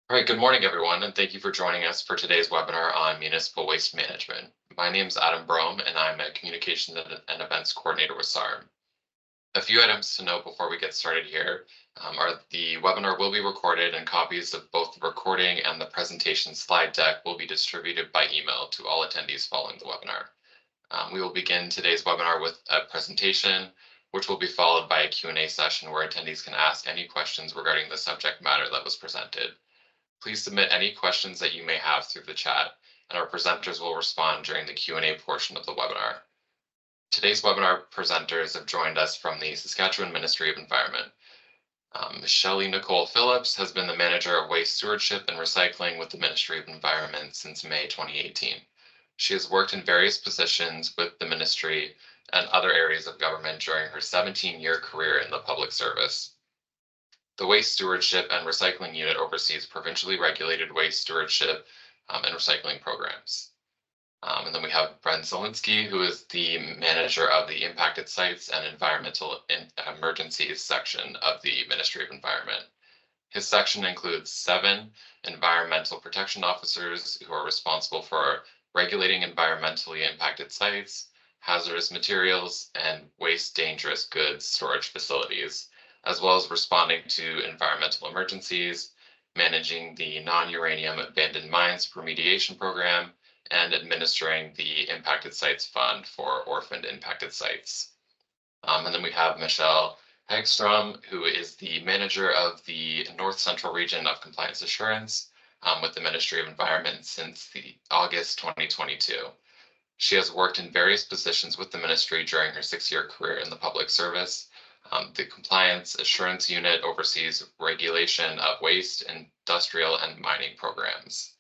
All right, good morning, everyone, and thank you for joining us for today's webinar on municipal waste management. My name is Adam Brome, and I'm a Communications and Events Coordinator with SARM. A few items to note before we get started here are the webinar will be recorded, and copies of both the recording and the presentation slide deck will be distributed by email to all attendees following the webinar. We will begin today's webinar with a presentation, which will be followed by a Q&A session where attendees can ask any questions regarding the subject matter that was presented. Please submit any questions that you may have through the chat, and our presenters will respond during the Q&A portion of the webinar. Today's webinar presenters have joined us from the Saskatchewan Ministry of Environment. Shelley Nicole Phillips has been the Manager of Waste Stewardship and Recycling with the Ministry of Environment since May 2018. She has worked in various positions with the ministry and other areas of government during her 17-year career in the public service. The Waste Stewardship and Recycling Unit oversees provincially regulated waste stewardship and recycling programs. And then we have Brent Zielinski, who is the manager of the Impacted Sites and Environmental Emergencies section of the Ministry of Environment. His section includes 7 environmental protection officers who are responsible for regulating environmentally impacted sites, hazardous materials, and waste dangerous goods storage facilities, as well as responding to environmental emergencies, managing the non-uranium abandoned mines remediation program, and administering the Impacted Sites Fund for orphaned impacted sites. And then we have Michelle Hagstrom, who is the manager of the North Central Region of Compliance Assurance with the Ministry of Environment since August 2022. She has worked in various positions with the ministry during her 6-year career in the public service. The Compliance Assurance Unit oversees regulation of waste, industrial, and mining programs.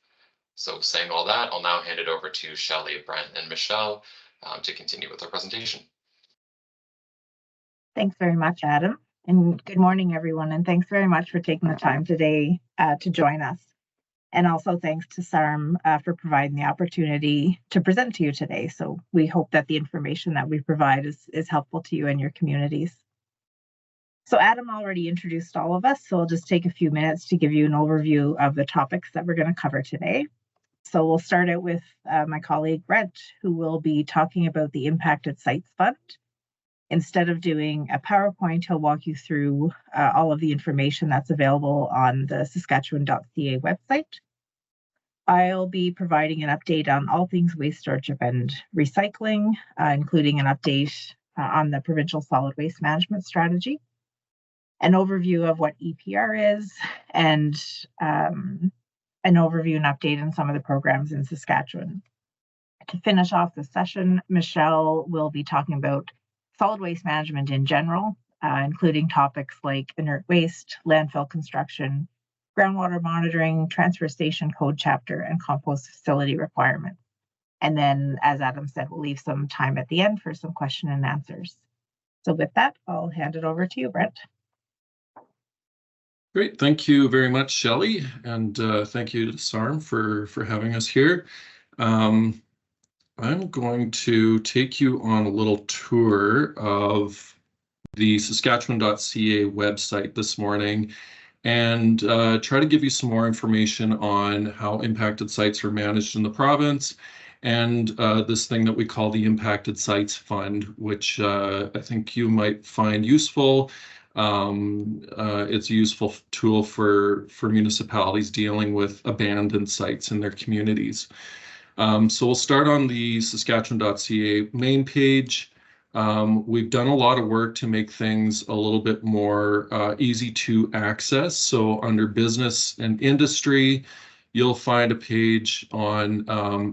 So saying all that, I'll now hand it over to Shelley, Brent, and Michelle to continue with our presentation. Thanks very much, Adam. And good morning, everyone. And thanks very much for taking the time today to join us. And also thanks to SARM for providing the opportunity to present to you today. So we hope that the information that we provide is helpful to you and your communities. So Adam already introduced all of us, so I'll just take a few minutes to give you an overview of the topics that we're going to cover today. So we'll start out with my colleague Brent, who will be talking about the Impacted Sites Fund. Instead of doing a PowerPoint, he'll walk you through all of the information that's available on the Saskatchewan.ca website. I'll be providing an update on all things waste stewardship and recycling, including an update on the provincial solid waste management strategy, an overview of what EPR is, and an overview and update on some of the programs in Saskatchewan. To finish off the session, Michelle will be talking about solid waste management in general, including topics like inert waste, landfill construction, groundwater monitoring, transfer station code chapter, and compost facility requirements. And then, as Adam said, we'll leave some time at the end for some question and answers. So with that, I'll hand it over to you, Brent. Great, thank you very much, Shelley, and thank you to SARM for having us here. I'm going to take you on a little tour of the Saskatchewan.ca website this morning and try to give you some more information on how impacted sites are managed in the province and this thing that we call the Impacted Sites Fund, which I think you might find useful. It's a useful tool for municipalities dealing with abandoned sites in their communities. So we'll start on the Saskatchewan.ca main page. We've done a lot of work to make things a little bit more easy to access. So under business and industry, you'll find a page on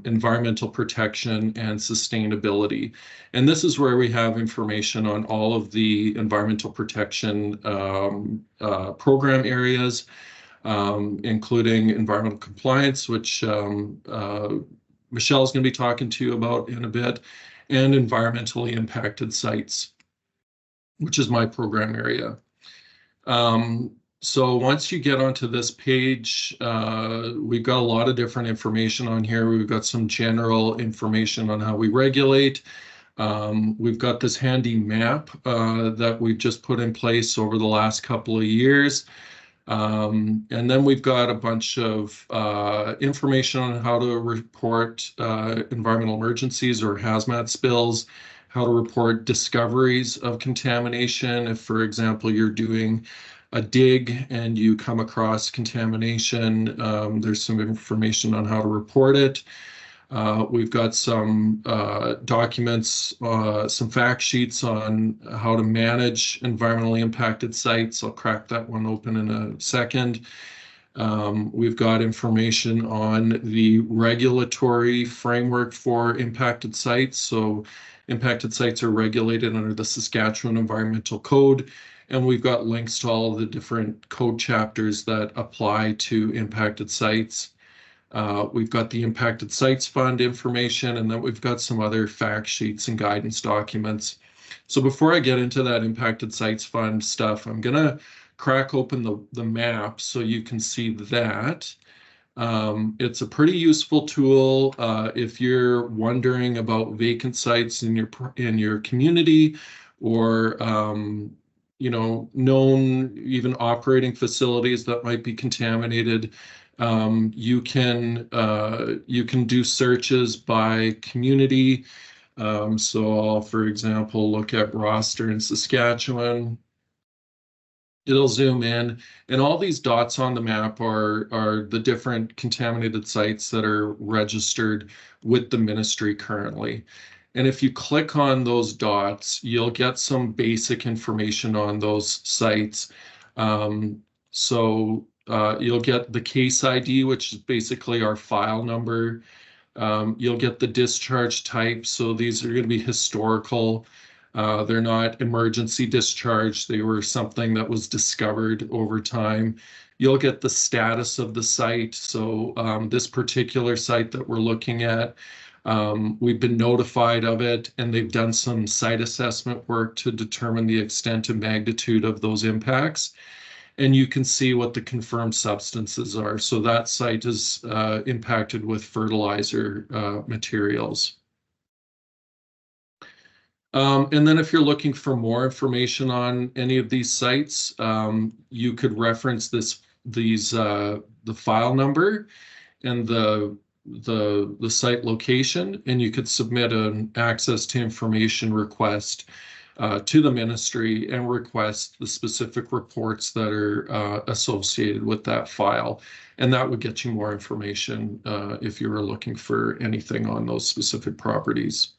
environmental protection and sustainability. And this is where we have information on all of the environmental protection program areas, including environmental compliance, which Michelle is going to be talking to you about in a bit, and environmentally impacted sites, which is my program area. So once you get onto this page, we've got a lot of different information on here. We've got some general information on how we regulate. We've got this handy map that we've just put in place over the last couple of years. And then we've got a bunch of information on how to report environmental emergencies or hazmat spills, how to report discoveries of contamination. If, for example, you're doing a dig and you come across contamination, there's some information on how to report it. We've got some documents, some fact sheets on how to manage environmentally impacted sites. I'll crack that one open in a second. We've got information on the regulatory framework for impacted sites. So impacted sites are regulated under the Saskatchewan Environmental Code, and we've got links to all of the different code chapters that apply to impacted sites. We've got the Impacted Sites Fund information, and then we've got some other fact sheets and guidance documents. So before I get into that Impacted Sites Fund stuff, I'm going to crack open the map so you can see that. It's a pretty useful tool if you're wondering about vacant sites in your community, or known even operating facilities that might be contaminated. You can do searches by community. So I'll, for example, look at roster in Saskatchewan. It'll zoom in, and all these dots on the map are the different contaminated sites that are registered with the ministry currently. And if you click on those dots, you'll get some basic information on those sites. You'll get the case ID, which is basically our file number. You'll get the discharge type. So these are going to be historical. They're not emergency discharge. They were something that was discovered over time. You'll get the status of the site. So this particular site that we're looking at, we've been notified of it, and they've done some site assessment work to determine the extent and magnitude of those impacts. And you can see what the confirmed substances are. So that site is impacted with fertilizer materials. And then if you're looking for more information on any of these sites, you could reference the file number and the site location, and you could submit an access to information request to the ministry and request the specific reports that are associated with that file. And that would get you more information if you were looking for anything on those specific properties.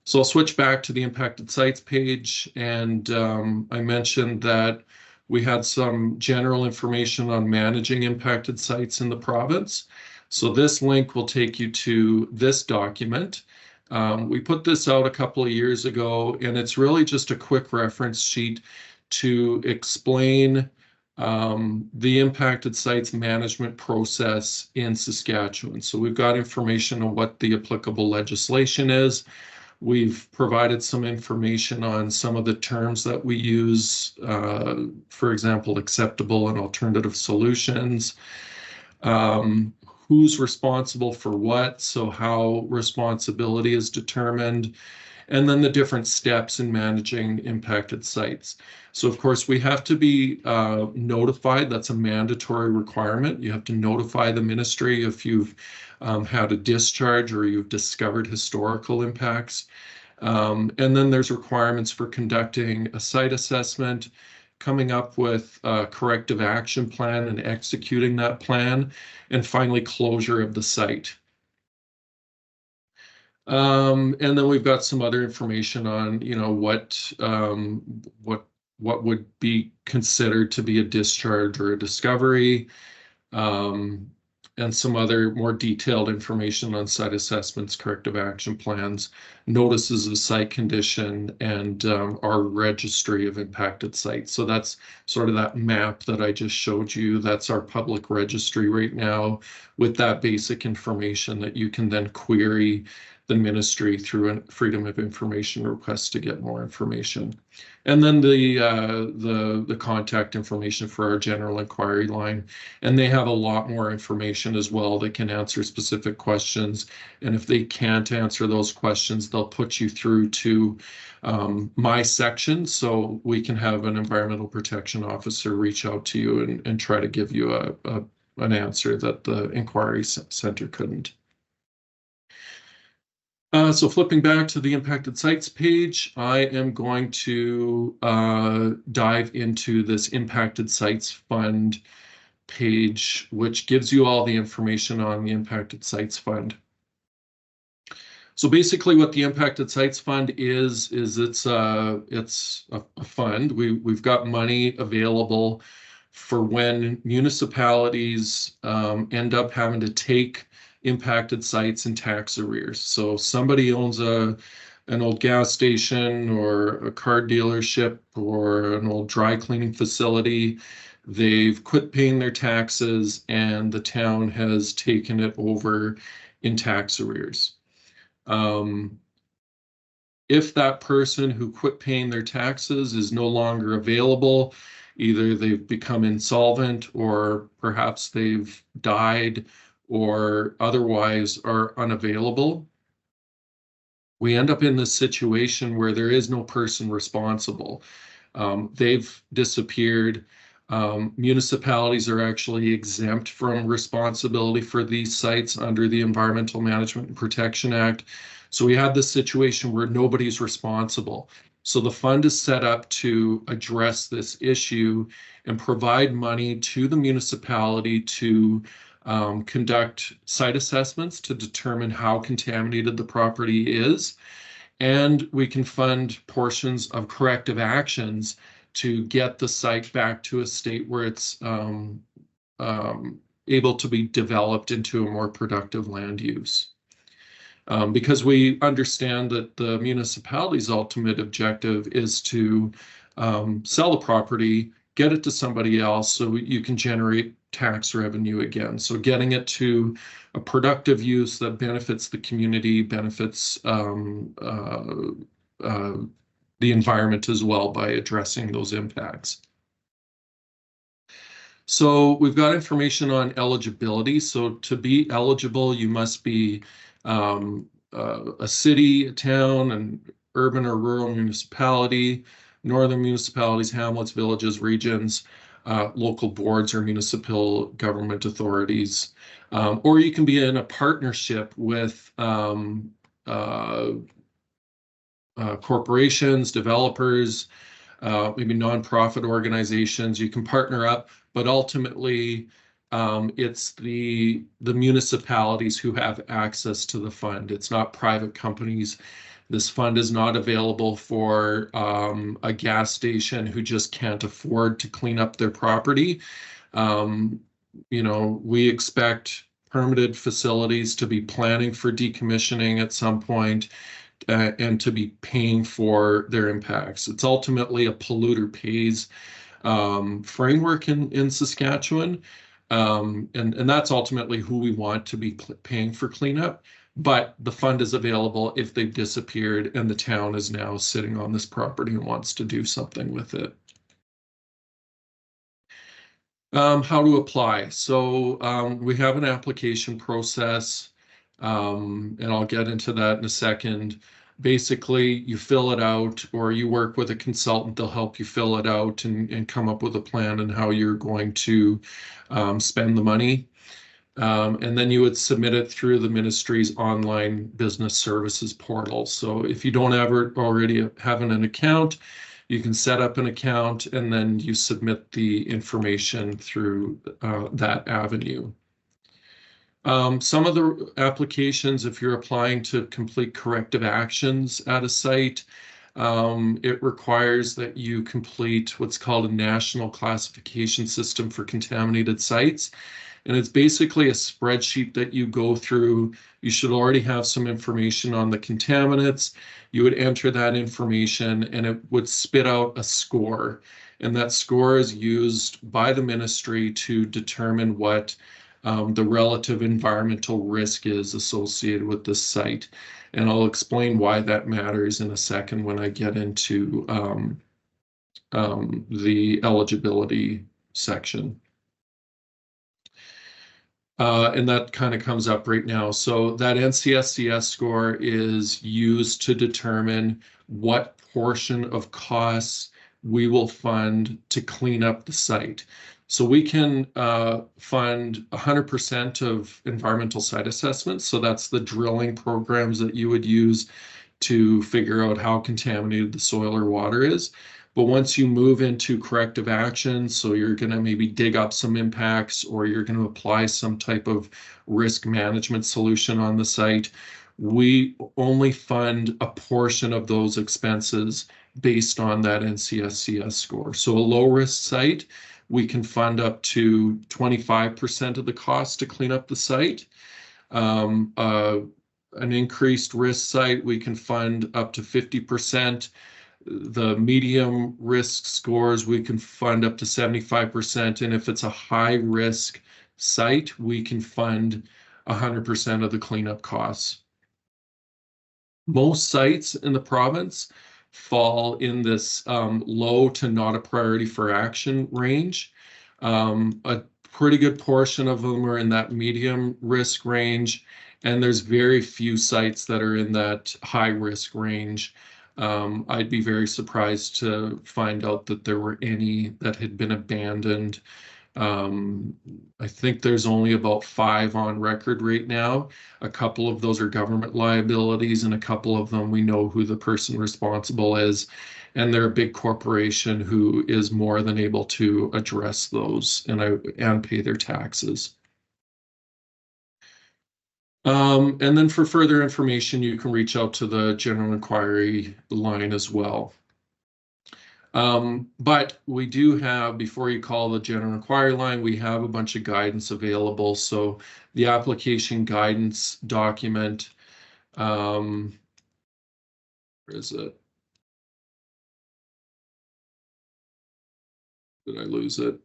So I'll switch back to the impacted sites page, and I mentioned that we had some general information on managing impacted sites in the province. So this link will take you to this document. We put this out a couple of years ago, and it's really just a quick reference sheet to explain the impacted sites management process in Saskatchewan. So we've got information on what the applicable legislation is. We've provided some information on some of the terms that we use, for example, acceptable and alternative solutions. Who's responsible for what, so how responsibility is determined, and then the different steps in managing impacted sites. So of course, we have to be notified. That's a mandatory requirement. You have to notify the ministry if you've had a discharge or you've discovered historical impacts. And then there's requirements for conducting a site assessment, coming up with a corrective action plan and executing that plan, and finally closure of the site. And then we've got some other information on, what would be considered to be a discharge or a discovery, and some other more detailed information on site assessments, corrective action plans, notices of site condition, and our registry of impacted sites. So that's sort of that map that I just showed you. That's our public registry right now with that basic information that you can then query the ministry through a Freedom of Information request to get more information. And then the contact information for our general inquiry line. And they have a lot more information as well. They can answer specific questions. And if they can't answer those questions, they'll put you through to my section, so we can have an environmental protection officer reach out to you and try to give you an answer that the inquiry center couldn't. So flipping back to the impacted sites page, I am going to dive into this impacted sites fund page, which gives you all the information on the impacted sites fund. So basically what the impacted sites fund is it's a fund. We've got money available for when municipalities end up having to take impacted sites in tax arrears. So somebody owns an old gas station or a car dealership or an old dry cleaning facility. They've quit paying their taxes and the town has taken it over in tax arrears. If that person who quit paying their taxes is no longer available, either they've become insolvent or perhaps they've died or otherwise are unavailable, we end up in this situation where there is no person responsible. They've disappeared. Municipalities are actually exempt from responsibility for these sites under the Environmental Management and Protection Act. So we had this situation where nobody's responsible. So the fund is set up to address this issue and provide money to the municipality to conduct site assessments to determine how contaminated the property is. And we can fund portions of corrective actions to get the site back to a state where it's able to be developed into a more productive land use. Because we understand that the municipality's ultimate objective is to sell the property, get it to somebody else so you can generate tax revenue again. So getting it to a productive use that benefits the community, benefits the environment as well by addressing those impacts. So we've got information on eligibility. So to be eligible, you must be a city, a town, an urban or rural municipality, northern municipalities, hamlets, villages, regions, local boards or municipal government authorities. Or you can be in a partnership with corporations, developers, maybe nonprofit organizations. You can partner up, but ultimately it's the municipalities who have access to the fund. It's not private companies. This fund is not available for a gas station who just can't afford to clean up their property. You know, we expect permitted facilities to be planning for decommissioning at some point and to be paying for their impacts. It's ultimately a polluter pays framework in Saskatchewan. And that's ultimately who we want to be paying for cleanup. But the fund is available if they've disappeared and the town is now sitting on this property and wants to do something with it. How to apply. So we have an application process, and I'll get into that in a second. Basically, you fill it out or you work with a consultant. They'll help you fill it out and come up with a plan on how you're going to spend the money. And then you would submit it through the ministry's online business services portal. So if you don't already have an account, you can set up an account and then you submit the information through that avenue. Some of the applications, if you're applying to complete corrective actions at a site, it requires that you complete what's called a national classification system for contaminated sites. And it's basically a spreadsheet that you go through. You should already have some information on the contaminants. You would enter that information and it would spit out a score. And that score is used by the ministry to determine what the relative environmental risk is associated with this site. And I'll explain why that matters in a second when I get into the eligibility section. And that kind of comes up right now. So that NCSCS score is used to determine what portion of costs we will fund to clean up the site. So we can fund 100% of environmental site assessments. So that's the drilling programs that you would use to figure out how contaminated the soil or water is. But once you move into corrective action, so you're going to maybe dig up some impacts or you're going to apply some type of risk management solution on the site, we only fund a portion of those expenses based on that NCSCS score. So a low risk site, we can fund up to 25% of the cost to clean up the site. An increased risk site, we can fund up to 50%. The medium risk scores, we can fund up to 75%. And if it's a high risk site, we can fund 100% of the cleanup costs. Most sites in the province fall in this low to not a priority for action range. A pretty good portion of them are in that medium risk range, and there's very few sites that are in that high risk range. I'd be very surprised to find out that there were any that had been abandoned. I think there's only about 5 on record right now. A couple of those are government liabilities, and a couple of them we know who the person responsible is, and they're a big corporation who is more than able to address those and pay their taxes. And then for further information, you can reach out to the general inquiry line as well. But we do have, before you call the general inquiry line, we have a bunch of guidance available. So the application guidance document, where is it? Did I lose it?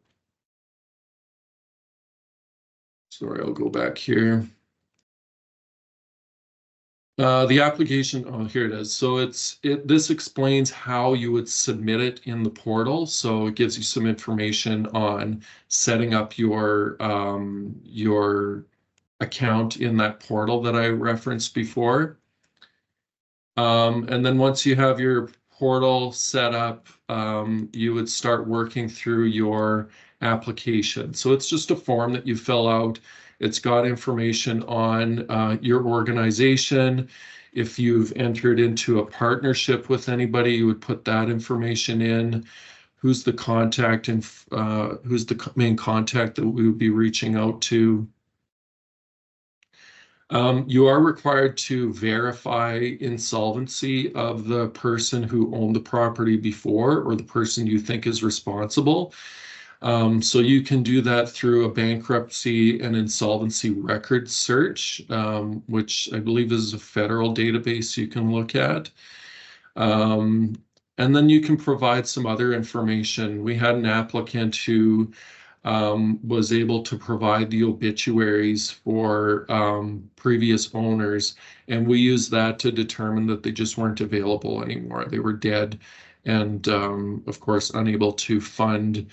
Sorry, I'll go back here. The application, oh, here it is. So this explains how you would submit it in the portal. So it gives you some information on setting up your account in that portal that I referenced before. And then once you have your portal set up, you would start working through your application. So it's just a form that you fill out. It's got information on your organization. If you've entered into a partnership with anybody, you would put that information in. Who's the contact and who's the main contact that we would be reaching out to. You are required to verify insolvency of the person who owned the property before or the person you think is responsible. So you can do that through a bankruptcy and insolvency record search, which I believe is a federal database you can look at. And then you can provide some other information. We had an applicant who was able to provide the obituaries for previous owners, and we used that to determine that they just weren't available anymore. They were dead and, of course, unable to fund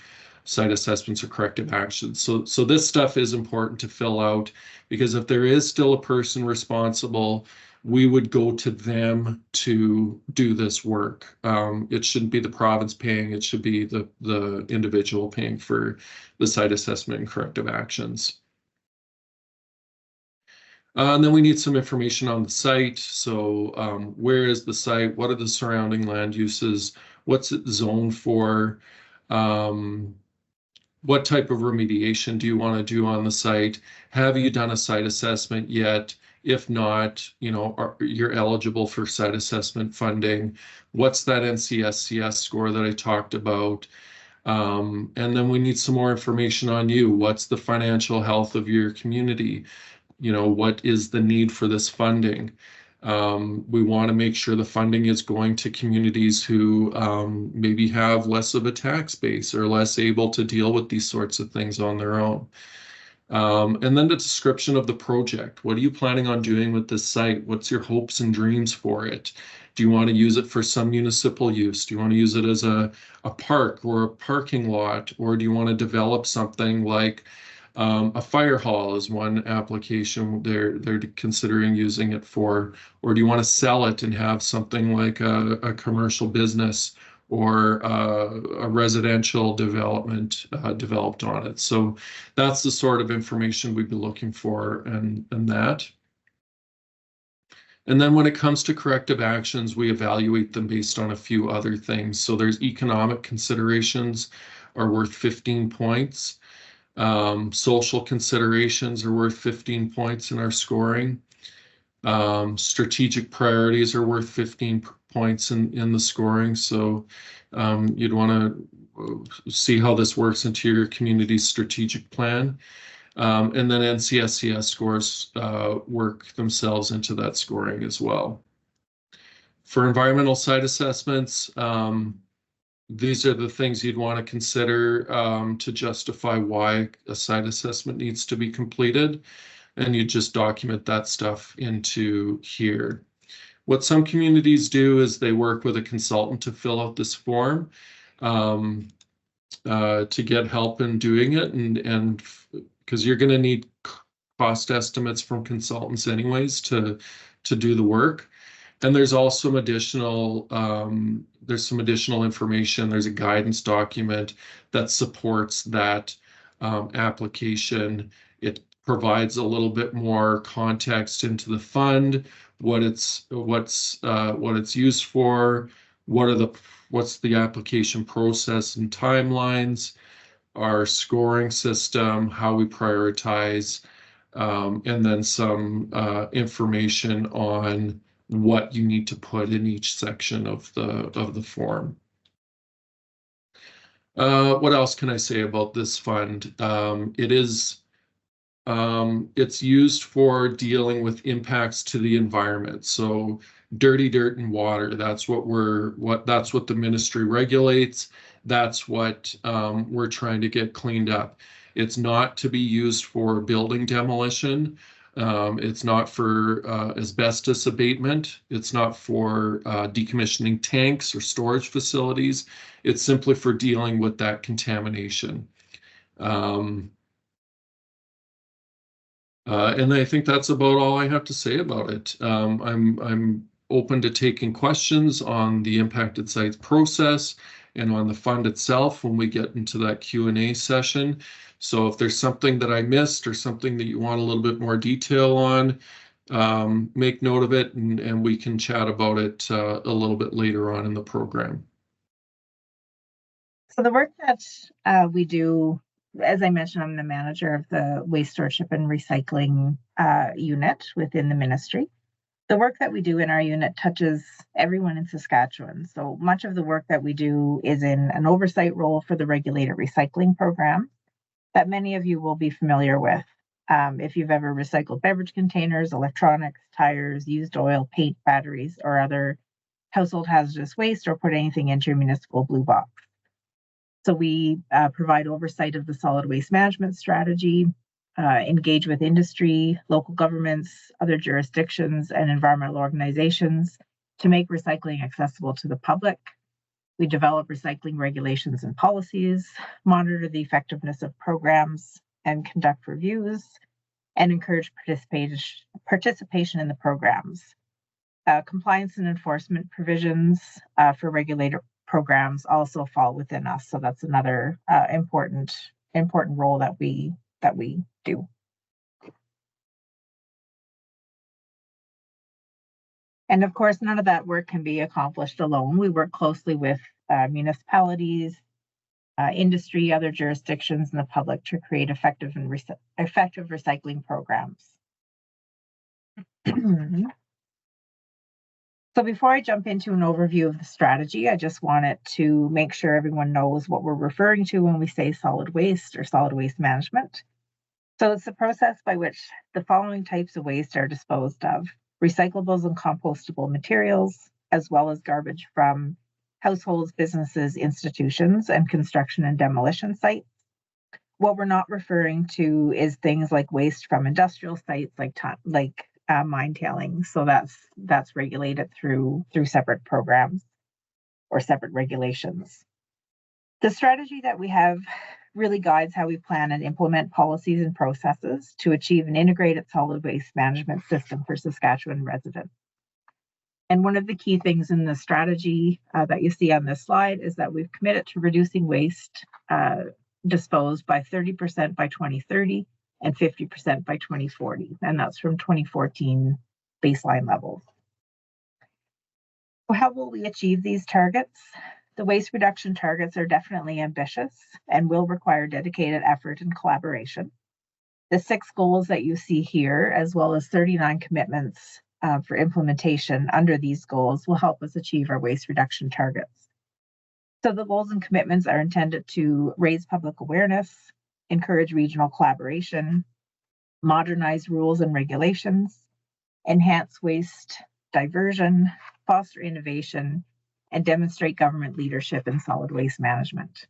site assessments or corrective actions. So this stuff is important to fill out, because if there is still a person responsible, we would go to them to do this work. It shouldn't be the province paying, it should be the individual paying for the site assessment and corrective actions. And then we need some information on the site. So where is the site? What are the surrounding land uses? What's it zoned for? What type of remediation do you want to do on the site? Have you done a site assessment yet? If not, you're eligible for site assessment funding. What's that NCSCS score that I talked about? And then we need some more information on you. What's the financial health of your community? What is the need for this funding? We want to make sure the funding is going to communities who maybe have less of a tax base or less able to deal with these sorts of things on their own. And then the description of the project. What are you planning on doing with this site? What's your hopes and dreams for it? Do you want to use it for some municipal use? Do you want to use it as a park or a parking lot? Or do you want to develop something like a fire hall is one application they're considering using it for? Or do you want to sell it and have something like a commercial business or a residential development developed on it? So that's the sort of information we'd be looking for and that. And then when it comes to corrective actions, we evaluate them based on a few other things. So there's economic considerations are worth 15 points. Social considerations are worth 15 points in our scoring. Strategic priorities are worth 15 points in the scoring. So you'd want to see how this works into your community's strategic plan. And then NCSCS scores work themselves into that scoring as well. For environmental site assessments, these are the things you'd want to consider to justify why a site assessment needs to be completed. And you just document that stuff into here. What some communities do is they work with a consultant to fill out this form to get help in doing it, and because you're going to need cost estimates from consultants anyways to do the work. And there's also some additional information. There's a guidance document that supports that application. It provides a little bit more context into the fund, what it's used for, what's the application process and timelines, our scoring system, how we prioritize, and then some information on what you need to put in each section of the form. What else can I say about this fund? It's used for dealing with impacts to the environment. So dirty dirt and water, that's what the ministry regulates. That's what we're trying to get cleaned up. It's not to be used for building demolition. It's not for asbestos abatement. It's not for decommissioning tanks or storage facilities. It's simply for dealing with that contamination. And I think that's about all I have to say about it. I'm open to taking questions on the impacted sites process and on the fund itself when we get into that Q&A session. So if there's something that I missed or something that you want a little bit more detail on, make note of it, and we can chat about it a little bit later on in the program. So the work that we do, as I mentioned, I'm the manager of the Waste Stewardship and Recycling unit within the ministry. The work that we do in our unit touches everyone in Saskatchewan. So much of the work that we do is in an oversight role for the regulated recycling program that many of you will be familiar with. If you've ever recycled beverage containers, electronics, tires, used oil, paint, batteries, or other household hazardous waste, or put anything into your municipal blue box. So we provide oversight of the solid waste management strategy, engage with industry, local governments, other jurisdictions, and environmental organizations to make recycling accessible to the public. We develop recycling regulations and policies, monitor the effectiveness of programs, and conduct reviews, and encourage participation in the programs. Compliance and enforcement provisions for regulated programs also fall within us. So that's another important role that we do. And of course, none of that work can be accomplished alone. We work closely with municipalities, industry, other jurisdictions, and the public to create effective recycling programs. So before I jump into an overview of the strategy, I just wanted to make sure everyone knows what we're referring to when we say solid waste or solid waste management. So it's the process by which the following types of waste are disposed of: recyclables and compostable materials, as well as garbage from households, businesses, institutions, and construction and demolition sites, What we're not referring to is things like waste from industrial sites, like mine tailing. So that's regulated through separate programs or separate regulations. The strategy that we have really guides how we plan and implement policies and processes to achieve an integrated solid waste management system for Saskatchewan residents. And one of the key things in the strategy that you see on this slide is that we've committed to reducing waste disposed by 30% by 2030 and 50% by 2040. And that's from 2014 baseline levels. So how will we achieve these targets? The waste reduction targets are definitely ambitious and will require dedicated effort and collaboration. The 6 goals that you see here, as well as 39 commitments for implementation under these goals, will help us achieve our waste reduction targets. So the goals and commitments are intended to raise public awareness, encourage regional collaboration, modernize rules and regulations, enhance waste diversion, foster innovation, and demonstrate government leadership in solid waste management.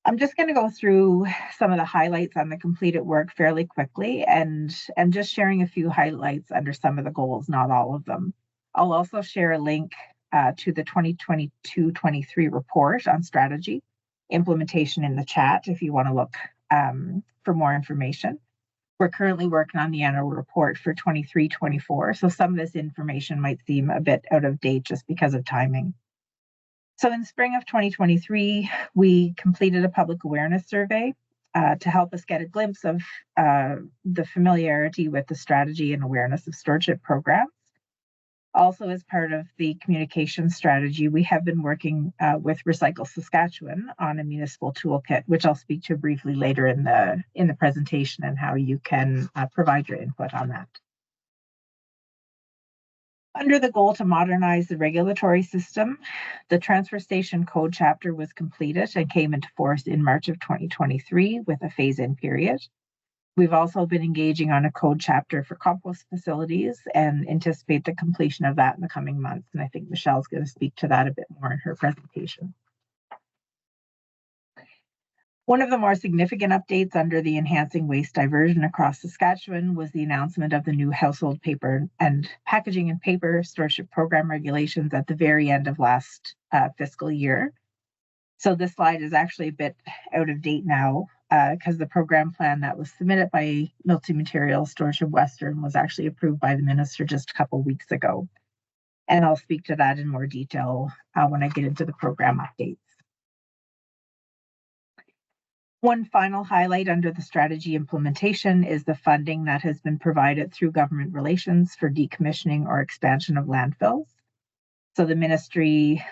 I'm just going to go through some of the highlights on the completed work fairly quickly and just sharing a few highlights under some of the goals, not all of them. I'll also share a link to the 2022-23 report on strategy implementation in the chat if you want to look for more information. We're currently working on the annual report for 23-24, so some of this information might seem a bit out of date just because of timing. So in spring of 2023, we completed a public awareness survey to help us get a glimpse of the familiarity with the strategy and awareness of stewardship programs. Also, as part of the communication strategy, we have been working with Recycle Saskatchewan on a municipal toolkit, which I'll speak to briefly later in the presentation and how you can provide your input on that. Under the goal to modernize the regulatory system, the Transfer Station Code chapter was completed and came into force in March of 2023 with a phase-in period. We've also been engaging on a code chapter for compost facilities and anticipate the completion of that in the coming months. And I think Michelle's going to speak to that a bit more in her presentation. One of the more significant updates under the Enhancing Waste Diversion across Saskatchewan was the announcement of the new household paper and packaging and paper stewardship program regulations at the very end of last fiscal year. So this slide is actually a bit out of date now because the program plan that was submitted by Multi-Materials Stewardship Western was actually approved by the minister just a couple of weeks ago. And I'll speak to that in more detail when I get into the program updates. One final highlight under the strategy implementation is the funding that has been provided through government relations for decommissioning or expansion of landfills. So the ministry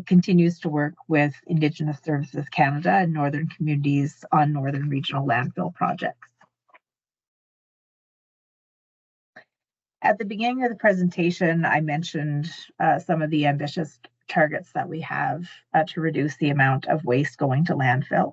continues to work with Indigenous Services Canada and Northern communities on Northern regional landfill projects. At the beginning of the presentation, I mentioned some of the ambitious targets that we have to reduce the amount of waste going to landfill.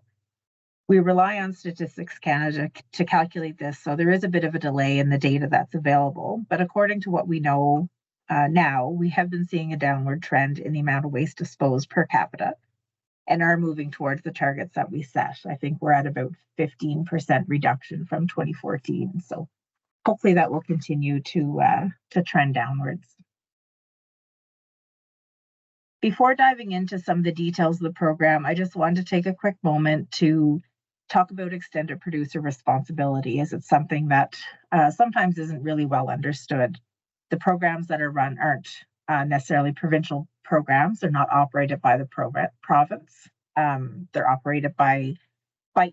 We rely on Statistics Canada to calculate this, so there is a bit of a delay in the data that's available. But according to what we know now, we have been seeing a downward trend in the amount of waste disposed per capita and are moving towards the targets that we set. I think we're at about 15% reduction from 2014. So hopefully that will continue to trend downwards. Before diving into some of the details of the program, I just wanted to take a quick moment to talk about extended producer responsibility, as it's something that sometimes isn't really well understood. The programs that are run aren't necessarily provincial programs. They're not operated by the province. They're operated by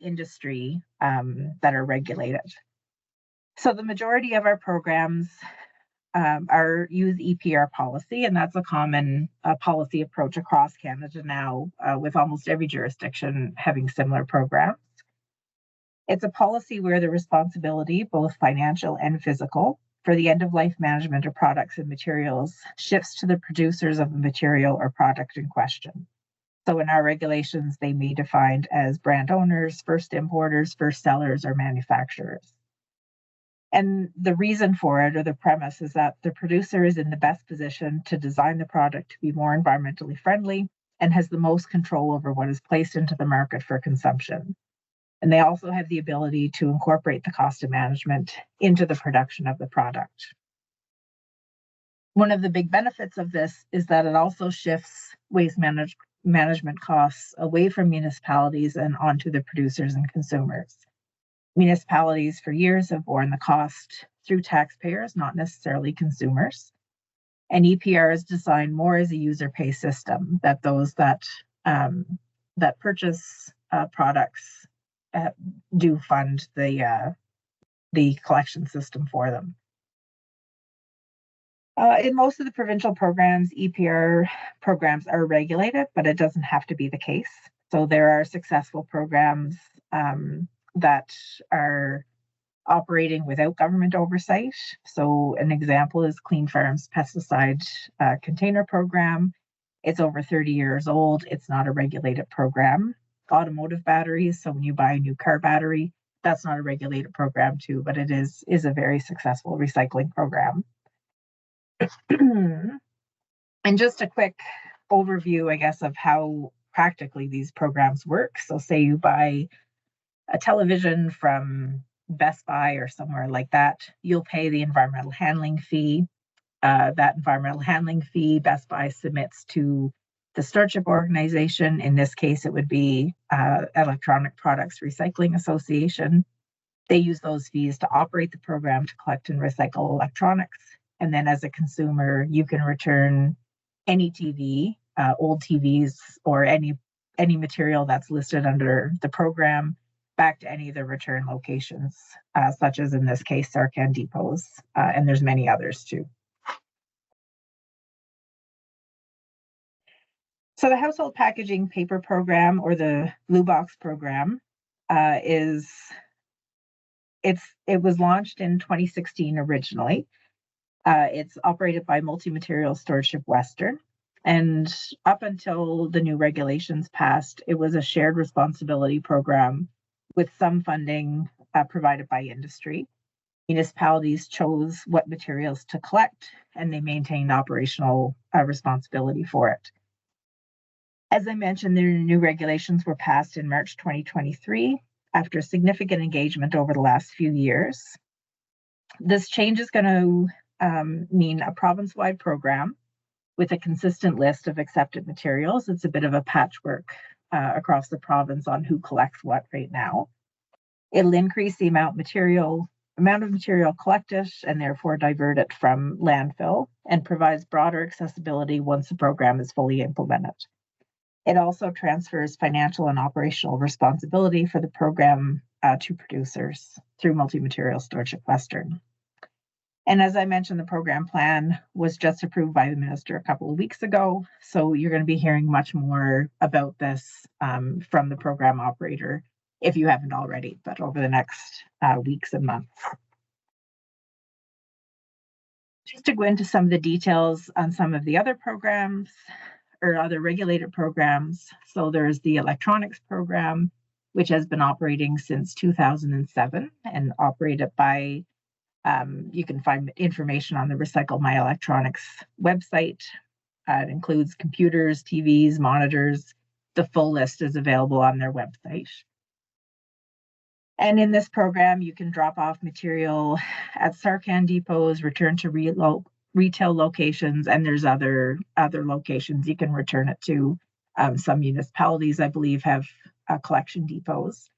industry that are regulated. So the majority of our programs use EPR policy, and that's a common policy approach across Canada now, with almost every jurisdiction having similar programs. It's a policy where the responsibility, both financial and physical, for the end-of-life management of products and materials shifts to the producers of the material or product in question. So in our regulations, they may be defined as brand owners, first importers, first sellers, or manufacturers. And the reason for it, or the premise, is that the producer is in the best position to design the product to be more environmentally friendly and has the most control over what is placed into the market for consumption. And they also have the ability to incorporate the cost of management into the production of the product. One of the big benefits of this is that it also shifts waste management costs away from municipalities and onto the producers and consumers. Municipalities for years have borne the cost through taxpayers, not necessarily consumers. And EPR is designed more as a user pay system, that those that purchase products do fund the collection system for them. In most of the provincial programs, EPR programs are regulated, but it doesn't have to be the case. So there are successful programs that are operating without government oversight. So an example is Clean Farms Pesticide Container Program. It's over 30 years old. It's not a regulated program. Automotive batteries, so when you buy a new car battery, that's not a regulated program too, but it is a very successful recycling program. And just a quick overview, I guess, of how practically these programs work. So say you buy a television from Best Buy or somewhere like that, you'll pay the environmental handling fee. That environmental handling fee, Best Buy submits to the stewardship organization. In this case, it would be Electronic Products Recycling Association. They use those fees to operate the program to collect and recycle electronics. And then as a consumer, you can return any TV, old TVs, or any material that's listed under the program back to any of the return locations, such as in this case, Sarcan depots, and there's many others too. So the household packaging paper program, or the Blue Box program, it was launched in 2016 originally. It's operated by Multi-Material Stewardship Western. And up until the new regulations passed, it was a shared responsibility program with some funding provided by industry. Municipalities chose what materials to collect, and they maintained operational responsibility for it. As I mentioned, the new regulations were passed in March 2023 after significant engagement over the last few years. This change is going to mean a province-wide program with a consistent list of accepted materials. It's a bit of a patchwork across the province on who collects what right now. It'll increase the amount of material collected and therefore divert it from landfill, and provides broader accessibility once the program is fully implemented. It also transfers financial and operational responsibility for the program to producers through Multi-Material Stewardship Western. And as I mentioned, the program plan was just approved by the minister a couple of weeks ago. So you're going to be hearing much more about this from the program operator, if you haven't already, but over the next weeks and months. Just to go into some of the details on some of the other programs or other regulated programs. So there's the electronics program, which has been operating since 2007 and operated by you can find information on the Recycle My Electronics website. It includes computers, TVs, monitors. The full list is available on their website. And in this program, you can drop off material at Sarcan depots, return to retail locations, and there's other locations you can return it to. Some municipalities, I believe, have collection depots.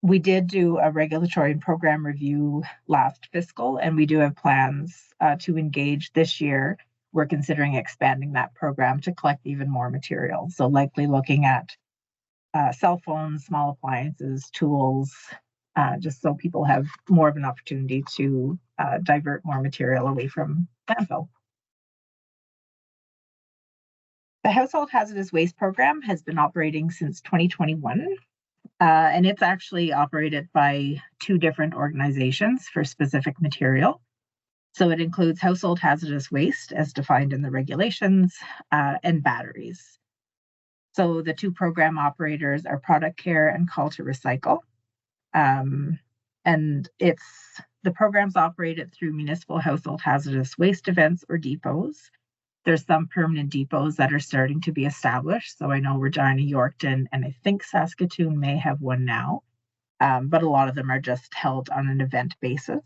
We did do a regulatory and program review last fiscal, and we do have plans to engage this year. We're considering expanding that program to collect even more material. So likely looking at cell phones, small appliances, tools, just so people have more of an opportunity to divert more material away from landfill. The Household Hazardous Waste Program has been operating since 2021. And it's actually operated by two different organizations for specific material. So it includes household hazardous waste as defined in the regulations and batteries. So the two program operators are Product Care and Call to Recycle. And the program's operated through municipal household hazardous waste events or depots. There's some permanent depots that are starting to be established. So I know Regina, Yorkton, and I think Saskatoon may have one now, but a lot of them are just held on an event basis.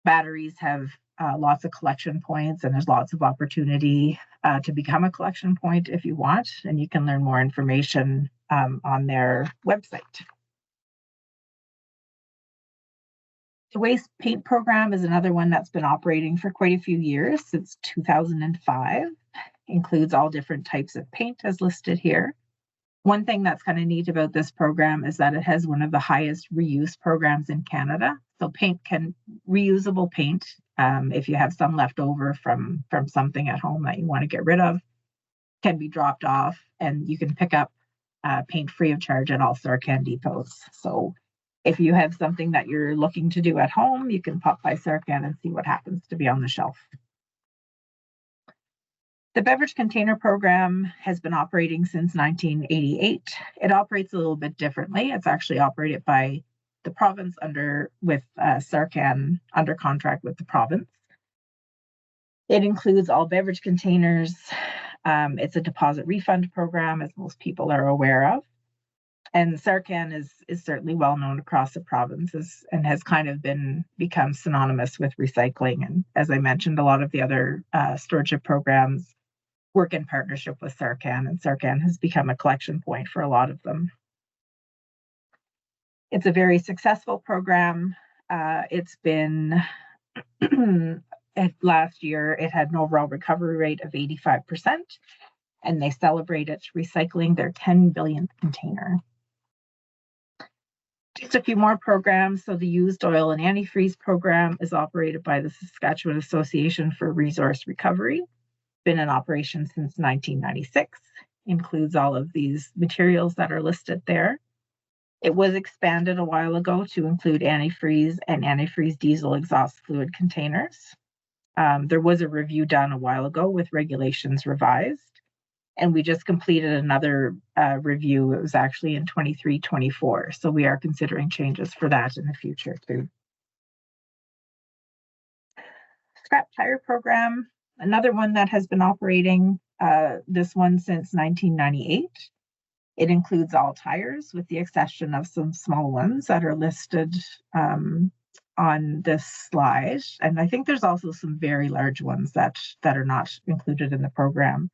Batteries have lots of collection points, and there's lots of opportunity to become a collection point if you want, and you can learn more information on their website. The waste paint program is another one that's been operating for quite a few years, since 2005. Includes all different types of paint as listed here. One thing that's kind of neat about this program is that it has one of the highest reuse programs in Canada. So reusable paint, if you have some left over from something at home that you want to get rid of, can be dropped off, and you can pick up paint free of charge at all Sarcan depots. So if you have something that you're looking to do at home, you can pop by Sarcan and see what happens to be on the shelf. The beverage container program has been operating since 1988. It operates a little bit differently. It's actually operated by the province with Sarcan under contract with the province. It includes all beverage containers. It's a deposit refund program, as most people are aware of. And Sarcan is certainly well known across the provinces and has kind of become synonymous with recycling. And as I mentioned, a lot of the other stewardship programs work in partnership with Sarcan, and Sarcan has become a collection point for a lot of them. It's a very successful program. It's been, last year, it had an overall recovery rate of 85%, and they celebrated recycling their 10 billionth container. Just a few more programs. So the used oil and antifreeze program is operated by the Saskatchewan Association for Resource Recovery. Been in operation since 1996, includes all of these materials that are listed there. It was expanded a while ago to include antifreeze and antifreeze diesel exhaust fluid containers. There was a review done a while ago with regulations revised, and we just completed another review. It was actually in 23-24, so we are considering changes for that in the future too. Scrap tire program. Another one that has been operating, this one since 1998. It includes all tires with the exception of some small ones that are listed on this slide. And I think there's also some very large ones that are not included in the program.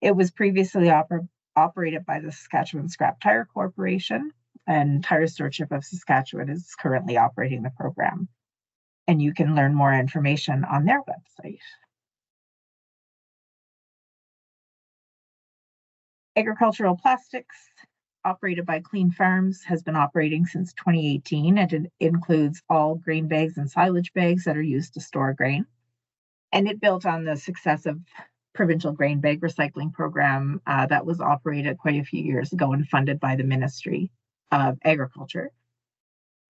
It was previously operated by the Saskatchewan Scrap Tire Corporation, and Tire Stewardship of Saskatchewan is currently operating the program. And you can learn more information on their website. Agricultural plastics, operated by Clean Farms, has been operating since 2018, and it includes all grain bags and silage bags that are used to store grain. And it built on the success of provincial grain bag recycling program that was operated quite a few years ago and funded by the Ministry of Agriculture.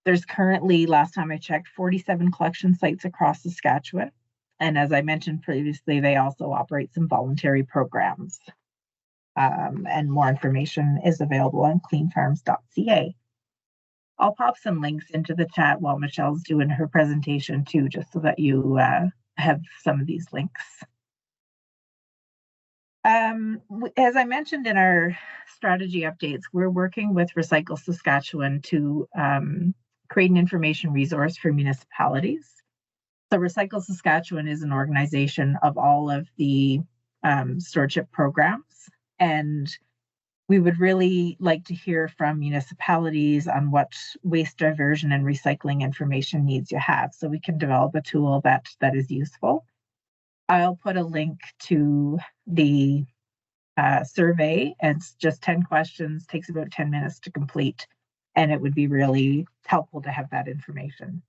There's currently, last time I checked, 47 collection sites across Saskatchewan. And as I mentioned previously, they also operate some voluntary programs. And more information is available on cleanfarms.ca. I'll pop some links into the chat while Michelle's doing her presentation too, just so that you have some of these links. As I mentioned in our strategy updates, we're working with Recycle Saskatchewan to create an information resource for municipalities. So Recycle Saskatchewan is an organization of all of the stewardship programs. And we would really like to hear from municipalities on what waste diversion and recycling information needs you have, so we can develop a tool that is useful. I'll put a link to the survey. It's just 10 questions, takes about 10 minutes to complete, and it would be really helpful to have that information.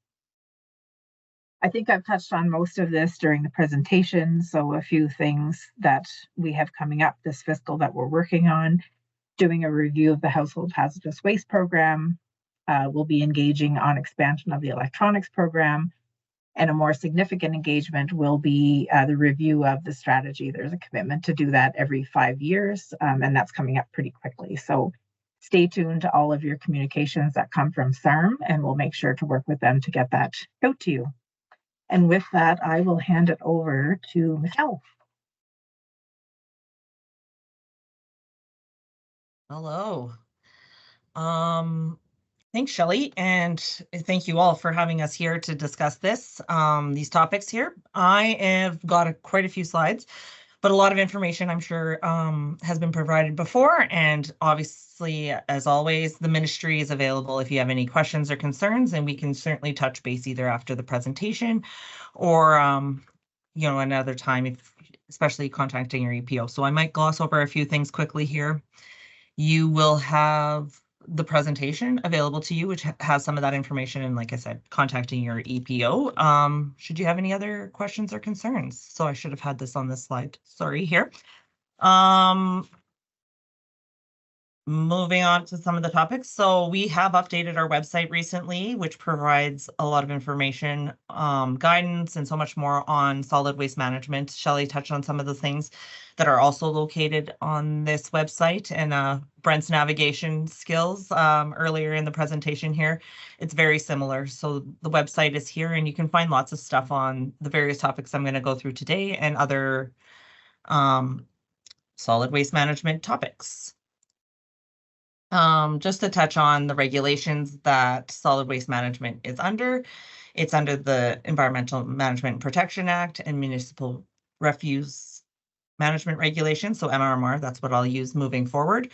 I think I've touched on most of this during the presentation, so a few things that we have coming up this fiscal that we're working on. Doing a review of the Household Hazardous Waste Program. We'll be engaging on expansion of the electronics program, and a more significant engagement will be the review of the strategy. There's a commitment to do that every 5 years, and that's coming up pretty quickly. So stay tuned to all of your communications that come from SARM, and we'll make sure to work with them to get that out to you. And with that, I will hand it over to Michelle. Hello. Thanks, Shelley, and thank you all for having us here to discuss these topics here. I have got quite a few slides, but a lot of information I'm sure has been provided before. And obviously, as always, the ministry is available if you have any questions or concerns, and we can certainly touch base either after the presentation or another time, if especially contacting your EPO. So I might gloss over a few things quickly here. You will have the presentation available to you, which has some of that information, and like I said, contacting your EPO. Should you have any other questions or concerns? So I should have had this on this slide. Sorry, here. Moving on to some of the topics. So we have updated our website recently, which provides a lot of information, guidance, and so much more on solid waste management. Shelley touched on some of the things that are also located on this website, and Brent's navigation skills earlier in the presentation here. It's very similar. So the website is here, and you can find lots of stuff on the various topics I'm going to go through today and other solid waste management topics. Just to touch on the regulations that solid waste management is under. It's under the Environmental Management and Protection Act and Municipal Refuse Management Regulations. So MRMR, that's what I'll use moving forward.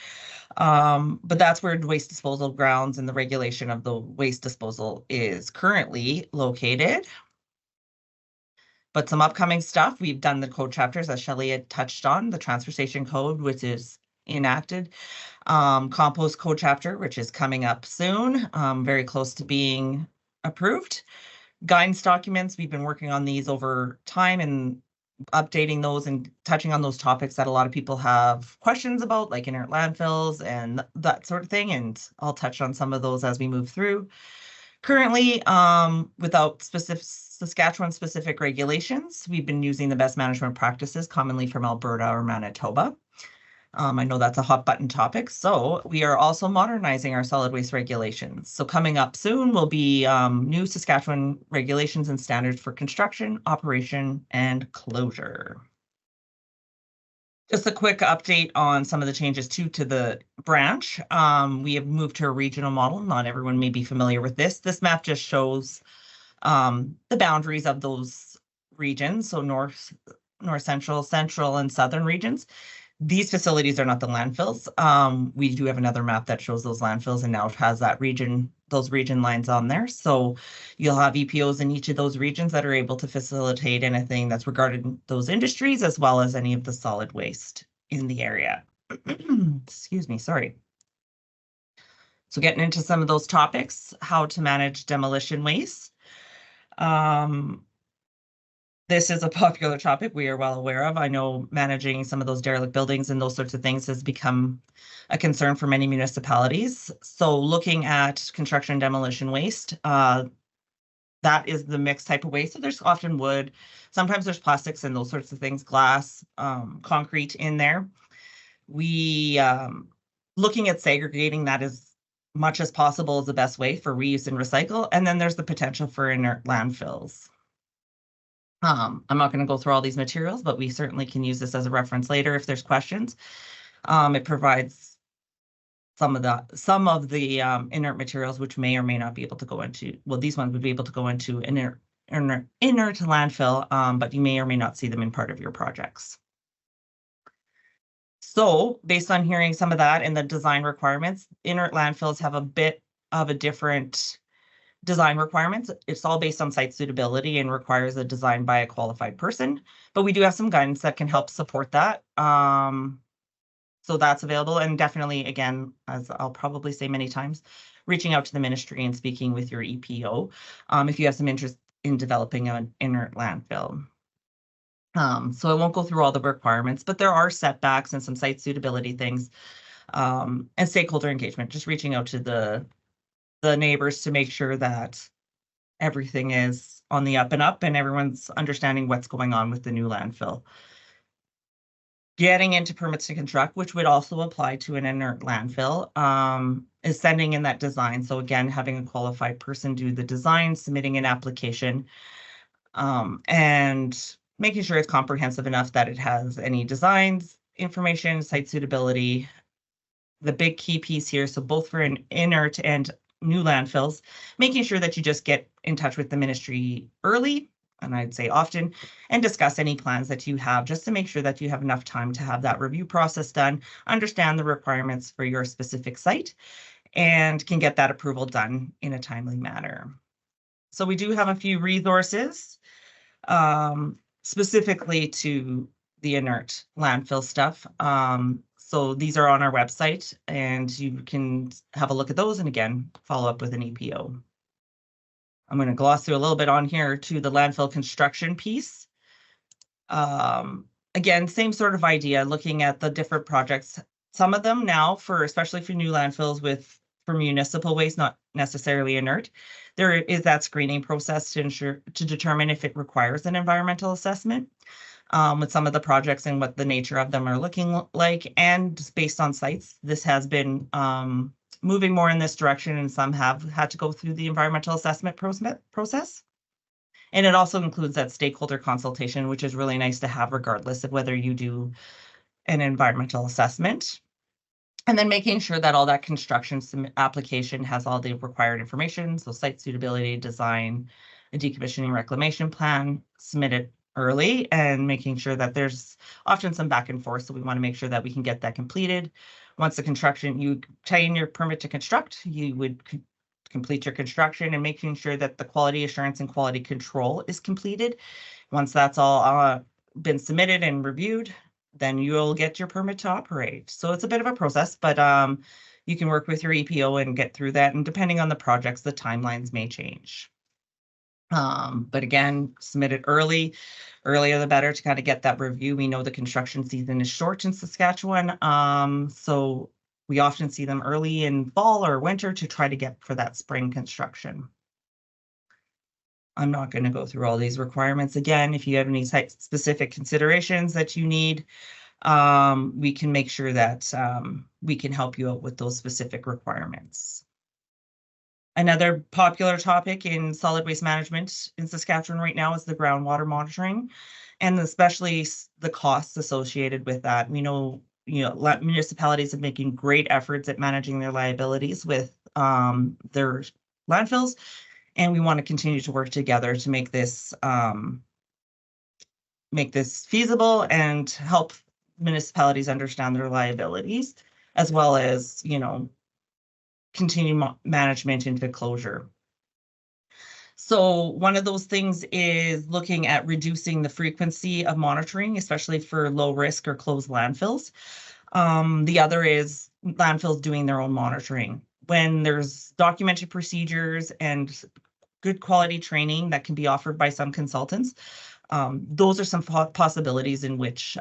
But that's where waste disposal grounds and the regulation of the waste disposal is currently located. But some upcoming stuff, we've done the code chapters, as Shelley had touched on, the transfer station code, which is enacted. Compost code chapter, which is coming up soon, very close to being approved. Guidance documents, we've been working on these over time and updating those and touching on those topics that a lot of people have questions about, like inert landfills and that sort of thing. And I'll touch on some of those as we move through. Currently, without Saskatchewan specific regulations, we've been using the best management practices commonly from Alberta or Manitoba. I know that's a hot button topic. So we are also modernizing our solid waste regulations. So coming up soon will be new Saskatchewan regulations and standards for construction, operation, and closure. Just a quick update on some of the changes to the branch. We have moved to a regional model. Not everyone may be familiar with this. This map just shows the boundaries of those regions. So north, central, and southern regions. These facilities are not the landfills. We do have another map that shows those landfills, and now it has that those region lines on there. So you'll have EPOs in each of those regions that are able to facilitate anything that's regarding those industries, as well as any of the solid waste in the area. Excuse me, sorry. So getting into some of those topics, how to manage demolition waste. This is a popular topic we are well aware of. I know managing some of those derelict buildings and those sorts of things has become a concern for many municipalities. So looking at construction and demolition waste, that is the mixed type of waste. So there's often wood, sometimes there's plastics and those sorts of things, glass, concrete in there. We looking at segregating that as much as possible is the best way for reuse and recycle. And then there's the potential for inert landfills. I'm not going to go through all these materials, but we certainly can use this as a reference later if there's questions. It provides some of the inert materials which may or may not be able to go into, well, these ones would be able to go into inert landfill, but you may or may not see them in part of your projects. So based on hearing some of that and the design requirements, inert landfills have a bit of a different design requirements. It's all based on site suitability and requires a design by a qualified person, but we do have some guidance that can help support that. So that's available, and definitely, again, as I'll probably say many times, reaching out to the ministry and speaking with your EPO if you have some interest in developing an inert landfill. So I won't go through all the requirements, but there are setbacks and some site suitability things, and stakeholder engagement, just reaching out to the neighbors to make sure that everything is on the up and up and everyone's understanding what's going on with the new landfill. Getting into permits to construct, which would also apply to an inert landfill, is sending in that design. So again, having a qualified person do the design, submitting an application, and making sure it's comprehensive enough that it has any designs, information, site suitability, the big key piece here, so both for an inert and new landfills, making sure that you just get in touch with the ministry early, and I'd say often, and discuss any plans that you have, just to make sure that you have enough time to have that review process done, understand the requirements for your specific site, and can get that approval done in a timely manner. So we do have a few resources specifically to the inert landfill stuff. So these are on our website, and you can have a look at those and again, follow up with an EPO. I'm going to gloss through a little bit on here to the landfill construction piece. Again, same sort of idea, looking at the different projects. Some of them now, especially for new landfills for municipal waste, not necessarily inert, there is that screening process to determine if it requires an environmental assessment. With some of the projects and what the nature of them are looking like, and based on sites, this has been moving more in this direction, and some have had to go through the environmental assessment process. And it also includes that stakeholder consultation, which is really nice to have regardless of whether you do an environmental assessment. And then making sure that all that construction application has all the required information, so site suitability, design, a decommissioning reclamation plan submitted early, and making sure that there's often some back and forth. So we want to make sure that we can get that completed. Once the construction, you obtain your permit to construct, you would complete your construction, and making sure that the quality assurance and quality control is completed. Once that's all been submitted and reviewed, then you'll get your permit to operate. So it's a bit of a process, but you can work with your EPO and get through that. And depending on the projects, the timelines may change. But again, submit it earlier the better to kind of get that review. We know the construction season is short in Saskatchewan, so we often see them early in fall or winter to try to get for that spring construction. I'm not going to go through all these requirements again. If you have any site-specific considerations that you need, we can make sure that we can help you out with those specific requirements. Another popular topic in solid waste management in Saskatchewan right now is the groundwater monitoring, and especially the costs associated with that. We know, municipalities are making great efforts at managing their liabilities with their landfills, and we want to continue to work together to make this feasible and help municipalities understand their liabilities, as well as, continue management into closure. So one of those things is looking at reducing the frequency of monitoring, especially for low risk or closed landfills. The other is landfills doing their own monitoring. When there's documented procedures and good quality training that can be offered by some consultants, those are some possibilities in which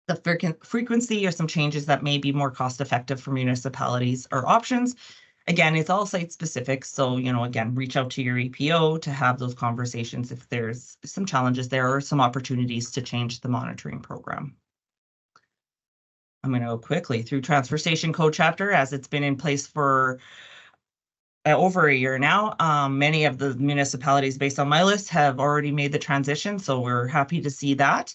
the frequency or some changes that may be more cost effective for municipalities or options. Again, it's all site specific. So, again, reach out to your EPO to have those conversations if there's some challenges there or some opportunities to change the monitoring program. I'm going to go quickly through transfer station code chapter as it's been in place for over a year now. Many of the municipalities based on my list have already made the transition, so we're happy to see that.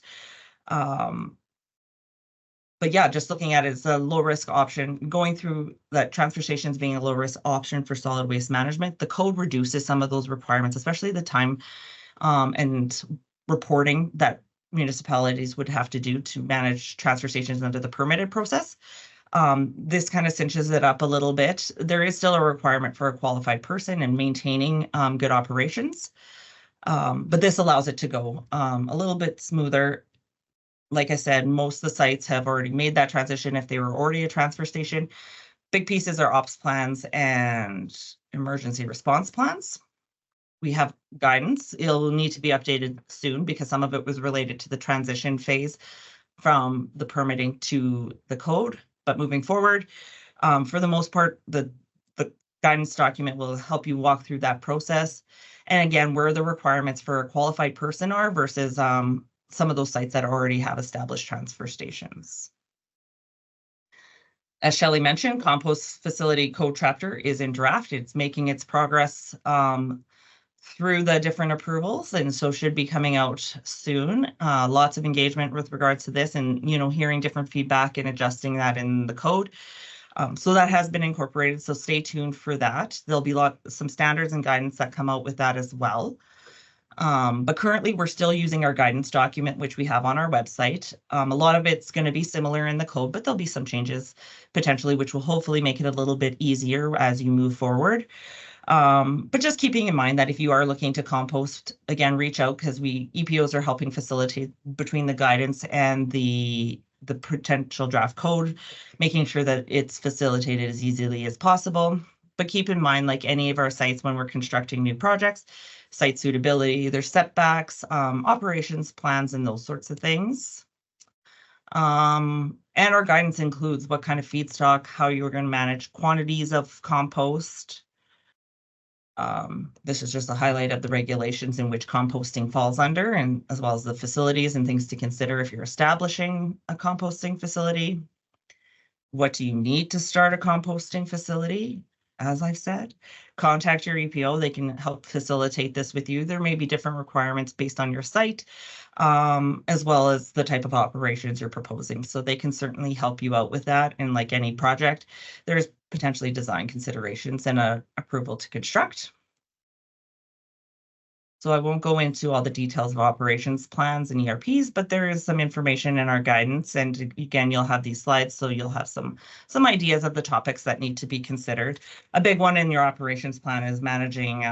But yeah, just looking at it as a low risk option, going through that transfer stations being a low risk option for solid waste management, the code reduces some of those requirements, especially the time and reporting that municipalities would have to do to manage transfer stations under the permitted process. This kind of cinches it up a little bit. There is still a requirement for a qualified person and maintaining good operations, but this allows it to go a little bit smoother. Like I said, most of the sites have already made that transition if they were already a transfer station. Big pieces are ops plans and emergency response plans. We have guidance. It'll need to be updated soon because some of it was related to the transition phase from the permitting to the code. But moving forward, for the most part, the guidance document will help you walk through that process. And again, where the requirements for a qualified person are versus some of those sites that already have established transfer stations. As Shelley mentioned, compost facility code chapter is in draft. It's making its progress through the different approvals, and so should be coming out soon. Lots of engagement with regards to this, and hearing different feedback and adjusting that in the code. So that has been incorporated, so stay tuned for that. There'll be some standards and guidance that come out with that as well. But currently we're still using our guidance document, which we have on our website. A lot of it's going to be similar in the code, but there'll be some changes potentially, which will hopefully make it a little bit easier as you move forward. But just keeping in mind that if you are looking to compost, again, reach out, because EPOs are helping facilitate between the guidance and the potential draft code, making sure that it's facilitated as easily as possible. But keep in mind, like any of our sites, when we're constructing new projects, site suitability, there's setbacks, operations plans, and those sorts of things. And our guidance includes what kind of feedstock, how you're going to manage quantities of compost. This is just a highlight of the regulations in which composting falls under, and as well as the facilities and things to consider if you're establishing a composting facility. What do you need to start a composting facility? As I've said, contact your EPO. They can help facilitate this with you. There may be different requirements based on your site, as well as the type of operations you're proposing. So they can certainly help you out with that. And like any project, there's potentially design considerations and a approval to construct. So I won't go into all the details of operations plans and ERPs, but there is some information in our guidance. And again, you'll have these slides, so you'll have some ideas of the topics that need to be considered. A big one in your operations plan is managing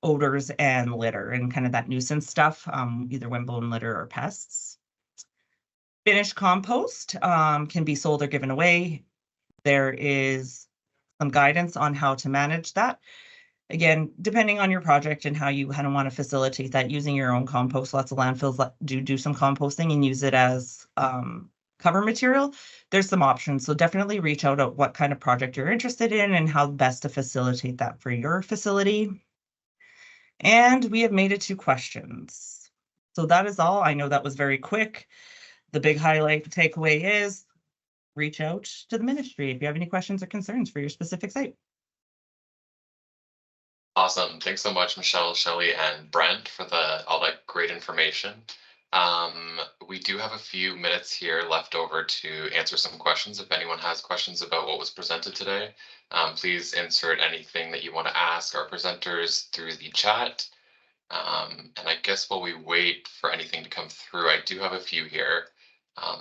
odors and litter and kind of that nuisance stuff, either windblown litter or pests. Finished compost can be sold or given away. There is some guidance on how to manage that. Again, depending on your project and how you kind of want to facilitate that, using your own compost. Lots of landfills do some composting and use it as cover material. There's some options, so definitely reach out at what kind of project you're interested in and how best to facilitate that for your facility. And we have made it to questions. So that is all. I know that was very quick. The big highlight takeaway is reach out to the ministry if you have any questions or concerns for your specific site. Awesome. Thanks so much, Michelle, Shelley, and Brent for all that great information. We do have a few minutes here left over to answer some questions. If anyone has questions about what was presented today, please insert anything that you want to ask our presenters through the chat. And I guess while we wait for anything to come through, I do have a few here.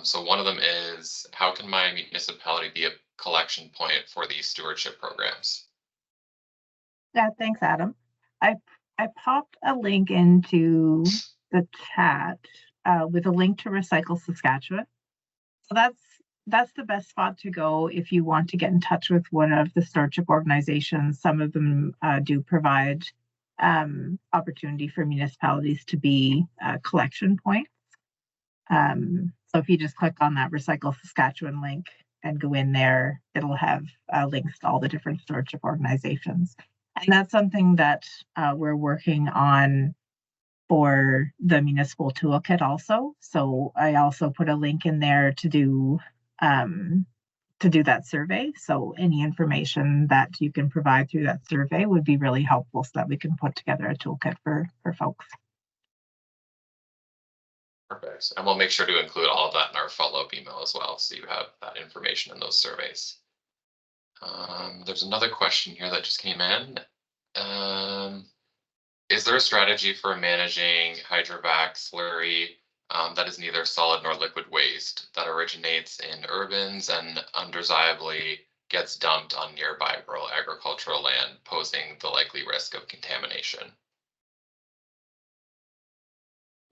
So one of them is, how can my municipality be a collection point for these stewardship programs? Yeah, thanks, Adam. I popped a link into the chat with a link to Recycle Saskatchewan. So that's the best spot to go if you want to get in touch with one of the stewardship organizations. Some of them do provide opportunity for municipalities to be collection points. So if you just click on that Recycle Saskatchewan link and go in there, it'll have links to all the different stewardship organizations. And that's something that we're working on for the municipal toolkit also. So I also put a link in there to do that survey. So any information that you can provide through that survey would be really helpful so that we can put together a toolkit for folks. Perfect. And we'll make sure to include all of that in our follow-up email as well, so you have that information in those surveys. There's another question here that just came in. Is there a strategy for managing hydrovac slurry that is neither solid nor liquid waste that originates in urbans and undesirably gets dumped on nearby rural agricultural land, posing the likely risk of contamination?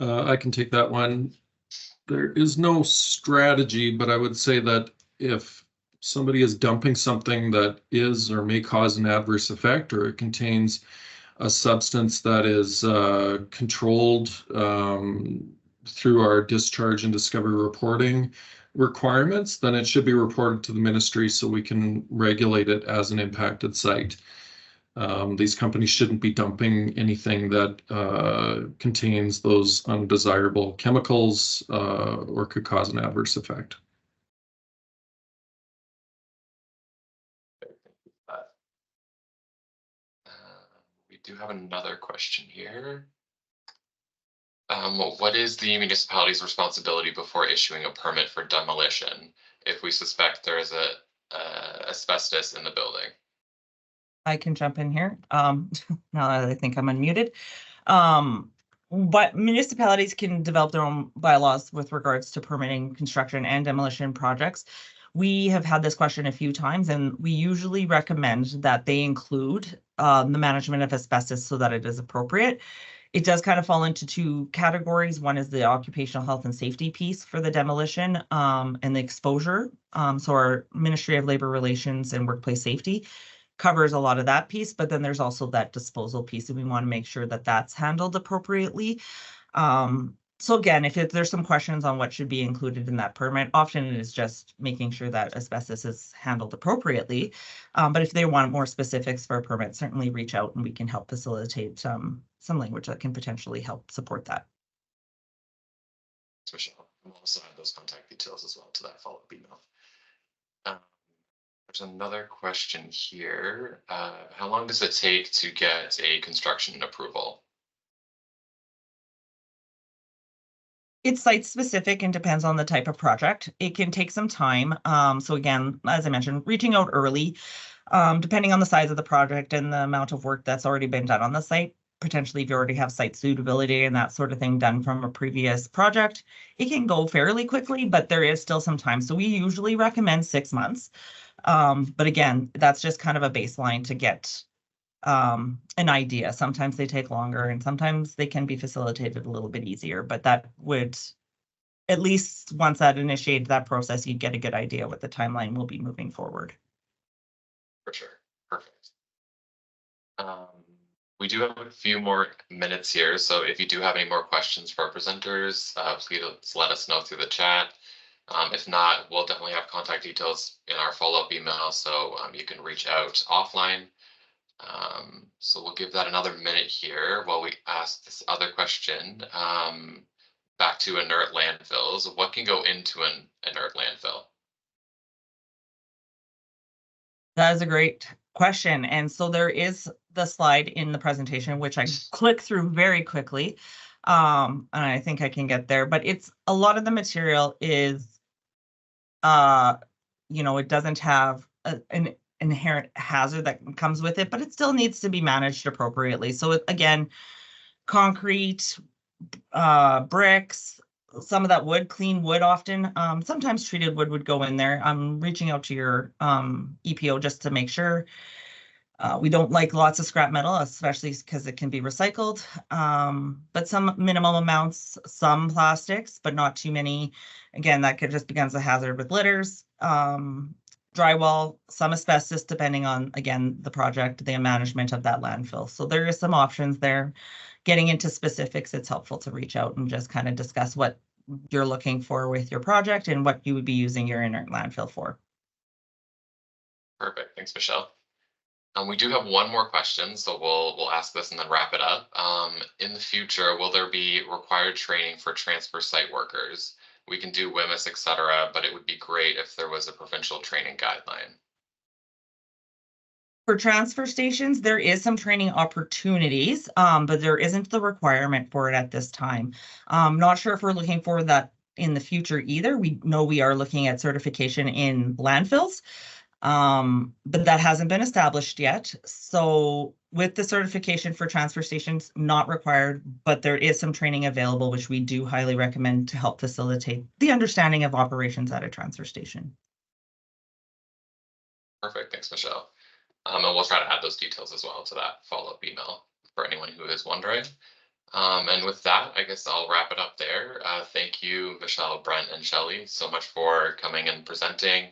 I can take that one. There is no strategy, but I would say that if somebody is dumping something that is or may cause an adverse effect, or it contains a substance that is controlled through our discharge and discovery reporting requirements, then it should be reported to the ministry so we can regulate it as an impacted site. These companies shouldn't be dumping anything that contains those undesirable chemicals or could cause an adverse effect. We do have another question here. What is the municipality's responsibility before issuing a permit for demolition if we suspect there is a asbestos in the building? I can jump in here, now that I think I'm unmuted. But municipalities can develop their own bylaws with regards to permitting construction and demolition projects. We have had this question a few times, and we usually recommend that they include the management of asbestos so that it is appropriate. It does kind of fall into two categories. One is the occupational health and safety piece for the demolition and the exposure. So our Ministry of Labor Relations and Workplace Safety covers a lot of that piece, but then there's also that disposal piece, and we want to make sure that that's handled appropriately. So again, if there's some questions on what should be included in that permit, often it is just making sure that asbestos is handled appropriately. But if they want more specifics for a permit, certainly reach out and we can help facilitate some language that can potentially help support that. Thanks, Michelle. I'll also add those contact details as well to that follow-up email. There's another question here. How long does it take to get a construction approval? It's site specific and depends on the type of project. It can take some time. So again, as I mentioned, reaching out early, depending on the size of the project and the amount of work that's already been done on the site. Potentially, if you already have site suitability and that sort of thing done from a previous project, it can go fairly quickly, but there is still some time. So we usually recommend 6 months. But again, that's just kind of a baseline to get an idea. Sometimes they take longer and sometimes they can be facilitated a little bit easier, but that would, at least once that initiated that process, you'd get a good idea what the timeline will be moving forward. For sure. Perfect. We do have a few more minutes here, so if you do have any more questions for our presenters, please let us know through the chat. If not, we'll definitely have contact details in our follow-up email, so you can reach out offline. So we'll give that another minute here while we ask this other question. Back to inert landfills. What can go into an inert landfill? That is a great question. And so there is the slide in the presentation, which I click through very quickly. And I think I can get there, but it's a lot of the material is, it doesn't have an inherent hazard that comes with it, but it still needs to be managed appropriately. So again, concrete, bricks, some of that wood, clean wood often, sometimes treated wood would go in there. I'm reaching out to your EPO just to make sure. We don't like lots of scrap metal, especially because it can be recycled, but some minimal amounts, some plastics, but not too many. Again, that just becomes a hazard with litters. Drywall, some asbestos, depending on, again, the project, the management of that landfill. So there are some options there. Getting into specifics, it's helpful to reach out and just kind of discuss what you're looking for with your project and what you would be using your inert landfill for. Perfect. Thanks, Michelle. We do have one more question, so we'll ask this and then wrap it up. In the future, will there be required training for transfer site workers? We can do WMIS, etc., but it would be great if there was a provincial training guideline. For transfer stations, there is some training opportunities, but there isn't the requirement for it at this time. Not sure if we're looking for that in the future either. We know we are looking at certification in landfills, but that hasn't been established yet. So with the certification for transfer stations, not required, but there is some training available, which we do highly recommend to help facilitate the understanding of operations at a transfer station. Perfect. Thanks, Michelle. And we'll try to add those details as well to that follow-up email for anyone who is wondering. And with that, I guess I'll wrap it up there. Thank you, Michelle, Brent, and Shelley, so much for coming and presenting.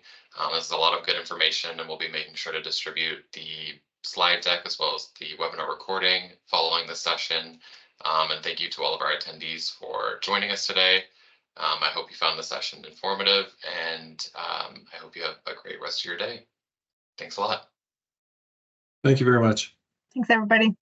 This is a lot of good information, and we'll be making sure to distribute the slide deck as well as the webinar recording following the session. And thank you to all of our attendees for joining us today. I hope you found the session informative, and I hope you have a great rest of your day. Thanks a lot. Thank you very much. Thanks, everybody.